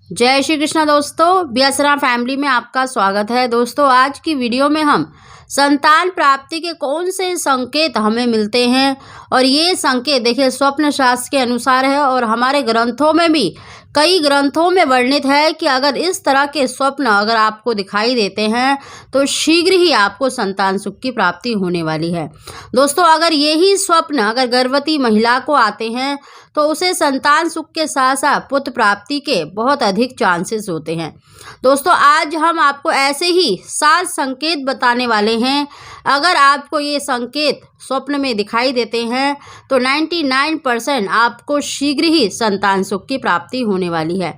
जय श्री कृष्ण दोस्तों, ब्यासरा फैमिली में आपका स्वागत है। दोस्तों, आज की वीडियो में हम संतान प्राप्ति के कौन से संकेत हमें मिलते हैं और ये संकेत देखिए स्वप्न शास्त्र के अनुसार है और हमारे ग्रंथों में भी कई ग्रंथों में वर्णित है कि अगर इस तरह के स्वप्न अगर आपको दिखाई देते हैं तो शीघ्र ही आपको संतान सुख की प्राप्ति होने वाली है। दोस्तों, अगर यही स्वप्न अगर गर्भवती महिला को आते हैं तो उसे संतान सुख के साथ साथ पुत्र प्राप्ति के बहुत अधिक चांसेस होते हैं। दोस्तों, आज हम आपको ऐसे ही 7 संकेत बताने वाले हैं। अगर आपको ये संकेत स्वप्न में दिखाई देते हैं तो 99% आपको शीघ्र ही संतान सुख की प्राप्ति होने वाली है।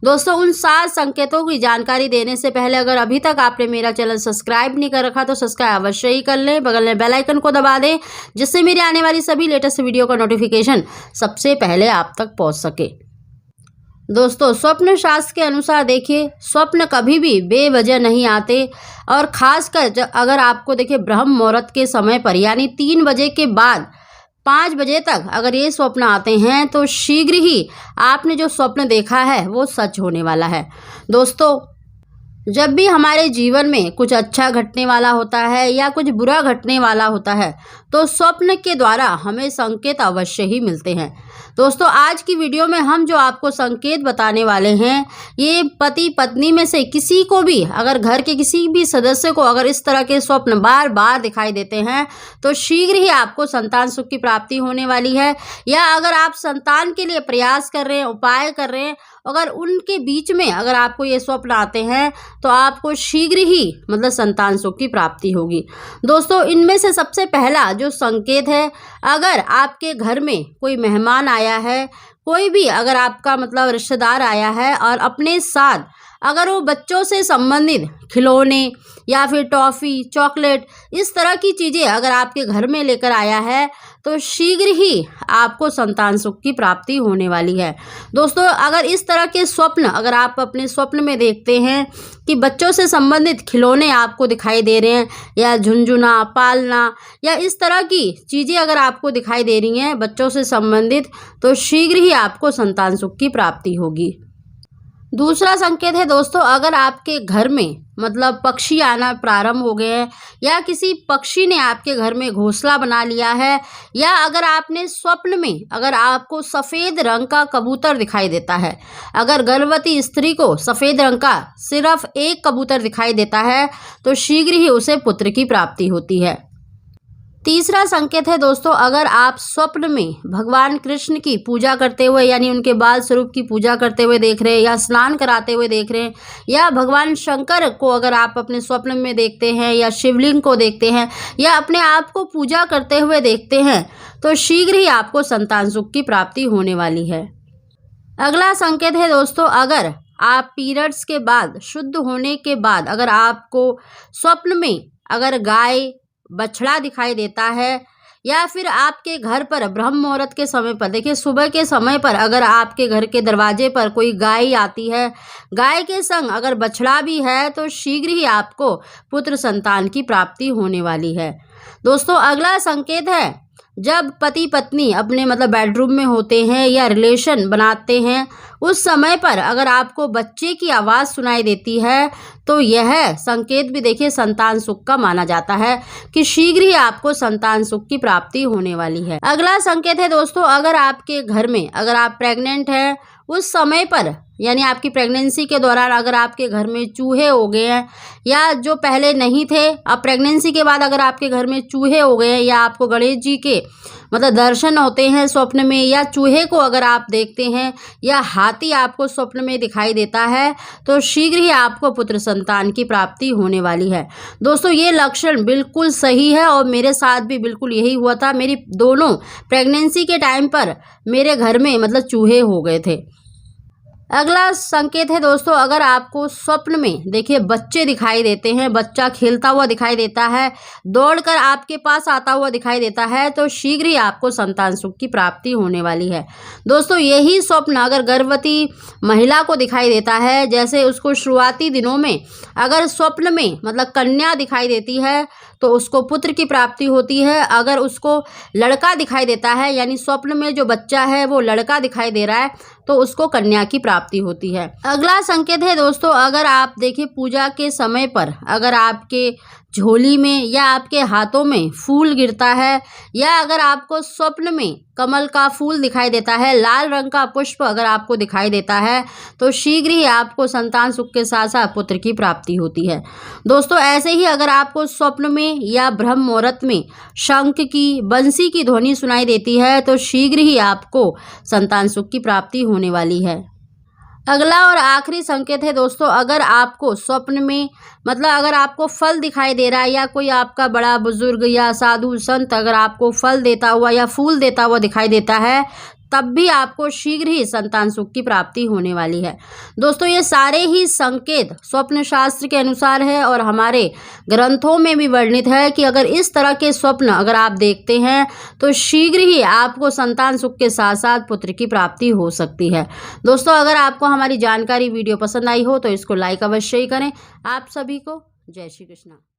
दोस्तों, उन 7 संकेतों की जानकारी देने से पहले अगर अभी तक आपने मेरा चैनल सब्सक्राइब नहीं कर रखा तो सब्सक्राइब अवश्य ही कर लें, बगल में बेल आइकन को दबा दें जिससे मेरे आने वाली सभी लेटेस्ट वीडियो का नोटिफिकेशन सबसे पहले आप तक पहुंच सके। दोस्तों, स्वप्न शास्त्र के अनुसार देखिए स्वप्न कभी भी बेवजह नहीं आते और खासकर अगर आपको देखिए ब्रह्म मुहूर्त के समय पर यानी 3 बजे के बाद 5 बजे तक अगर ये स्वप्न आते हैं तो शीघ्र ही आपने जो स्वप्न देखा है वो सच होने वाला है। दोस्तों, जब भी हमारे जीवन में कुछ अच्छा घटने वाला होता है या कुछ बुरा घटने वाला होता है तो स्वप्न के द्वारा हमें संकेत अवश्य ही मिलते हैं। दोस्तों, आज की वीडियो में हम जो आपको संकेत बताने वाले हैं ये पति पत्नी में से किसी को भी अगर घर के किसी भी सदस्य को अगर इस तरह के स्वप्न बार बार दिखाई देते हैं तो शीघ्र ही आपको संतान सुख की प्राप्ति होने वाली है। या अगर आप संतान के लिए प्रयास कर रहे हैं, उपाय कर रहे हैं, अगर उनके बीच में अगर आपको ये स्वप्न आते हैं तो आपको शीघ्र ही मतलब संतान सुख की प्राप्ति होगी। दोस्तों, इनमें से सबसे पहला जो संकेत है, अगर आपके घर में कोई मेहमान आया है, कोई भी अगर आपका मतलब रिश्तेदार आया है और अपने साथ अगर वो बच्चों से संबंधित खिलौने या फिर टॉफ़ी, चॉकलेट इस तरह की चीज़ें अगर आपके घर में लेकर आया है तो शीघ्र ही आपको संतान सुख की प्राप्ति होने वाली है। दोस्तों, अगर इस तरह के स्वप्न अगर आप अपने स्वप्न में देखते हैं कि बच्चों से संबंधित खिलौने आपको दिखाई दे रहे हैं या झुनझुना, पालना या इस तरह की चीज़ें अगर आपको दिखाई दे रही हैं बच्चों से संबंधित तो शीघ्र ही आपको संतान सुख की प्राप्ति होगी। दूसरा संकेत है दोस्तों, अगर आपके घर में मतलब पक्षी आना प्रारंभ हो गए हैं या किसी पक्षी ने आपके घर में घोंसला बना लिया है या अगर आपने स्वप्न में अगर आपको सफ़ेद रंग का कबूतर दिखाई देता है, अगर गर्भवती स्त्री को सफ़ेद रंग का सिर्फ एक कबूतर दिखाई देता है तो शीघ्र ही उसे पुत्र की प्राप्ति होती है। तीसरा संकेत है दोस्तों, अगर आप स्वप्न में भगवान कृष्ण की पूजा करते हुए यानी उनके बाल स्वरूप की पूजा करते हुए देख रहे हैं या स्नान कराते हुए देख रहे हैं या भगवान शंकर को अगर आप अपने स्वप्न में देखते हैं या शिवलिंग को देखते हैं या अपने आप को पूजा करते हुए देखते हैं तो शीघ्र ही आपको संतान सुख की प्राप्ति होने वाली है। अगला संकेत है दोस्तों, अगर आप पीरियड्स के बाद शुद्ध होने के बाद अगर आपको स्वप्न में अगर गाय बछड़ा दिखाई देता है या फिर आपके घर पर ब्रह्म मुहूर्त के समय पर देखिए सुबह के समय पर अगर आपके घर के दरवाजे पर कोई गाय आती है, गाय के संग अगर बछड़ा भी है तो शीघ्र ही आपको पुत्र संतान की प्राप्ति होने वाली है। दोस्तों, अगला संकेत है जब पति पत्नी अपने मतलब बेडरूम में होते हैं या रिलेशन बनाते हैं उस समय पर अगर आपको बच्चे की आवाज़ सुनाई देती है तो यह संकेत भी देखिए संतान सुख का माना जाता है कि शीघ्र ही आपको संतान सुख की प्राप्ति होने वाली है। अगला संकेत है दोस्तों, अगर आपके घर में अगर आप प्रेग्नेंट हैं उस समय पर यानी आपकी प्रेगनेंसी के दौरान अगर आपके घर में चूहे हो गए हैं या जो पहले नहीं थे अब प्रेगनेंसी के बाद अगर आपके घर में चूहे हो गए हैं या आपको गणेश जी के मतलब दर्शन होते हैं स्वप्न में या चूहे को अगर आप देखते हैं या हाथी आपको स्वप्न में दिखाई देता है तो शीघ्र ही आपको पुत्र संतान की प्राप्ति होने वाली है। दोस्तों, ये लक्षण बिल्कुल सही है और मेरे साथ भी बिल्कुल यही हुआ था। मेरी दोनों प्रेगनेंसी के टाइम पर मेरे घर में मतलब चूहे हो गए थे। अगला संकेत है दोस्तों, अगर आपको स्वप्न में देखिए बच्चे दिखाई देते हैं, बच्चा खेलता हुआ दिखाई देता है, दौड़कर आपके पास आता हुआ दिखाई देता है तो शीघ्र ही आपको संतान सुख की प्राप्ति होने वाली है। दोस्तों, यही स्वप्न अगर गर्भवती महिला को दिखाई देता है, जैसे उसको शुरुआती दिनों में अगर स्वप्न में मतलब कन्या दिखाई देती है तो उसको पुत्र की प्राप्ति होती है। अगर उसको लड़का दिखाई देता है, यानी स्वप्न में जो बच्चा है वो लड़का दिखाई दे रहा है, तो उसको कन्या की प्राप्ति होती है। अगला संकेत है दोस्तों, अगर आप देखिए पूजा के समय पर अगर आपके झोली में या आपके हाथों में फूल गिरता है, या अगर आपको स्वप्न में कमल का फूल दिखाई देता है, लाल रंग का पुष्प अगर आपको दिखाई देता है, तो शीघ्र ही आपको संतान सुख के साथ साथ पुत्र की प्राप्ति होती है। दोस्तों ऐसे ही अगर आपको स्वप्न में या ब्रह्म मुहूर्त में शंख की, बंसी की ध्वनि सुनाई देती है, तो शीघ्र ही आपको संतान सुख की प्राप्ति होने वाली है। अगला और आखिरी संकेत है दोस्तों, अगर आपको स्वप्न में मतलब अगर आपको फल दिखाई दे रहा है, या कोई आपका बड़ा बुजुर्ग या साधु संत अगर आपको फल देता हुआ या फूल देता हुआ दिखाई देता है, तब भी आपको शीघ्र ही संतान सुख की प्राप्ति होने वाली है। दोस्तों ये सारे ही संकेत स्वप्न शास्त्र के अनुसार है और हमारे ग्रंथों में भी वर्णित है कि अगर इस तरह के स्वप्न अगर आप देखते हैं तो शीघ्र ही आपको संतान सुख के साथ साथ पुत्र की प्राप्ति हो सकती है। दोस्तों अगर आपको हमारी जानकारी वीडियो पसंद आई हो तो इसको लाइक अवश्य ही करें। आप सभी को जय श्री कृष्ण।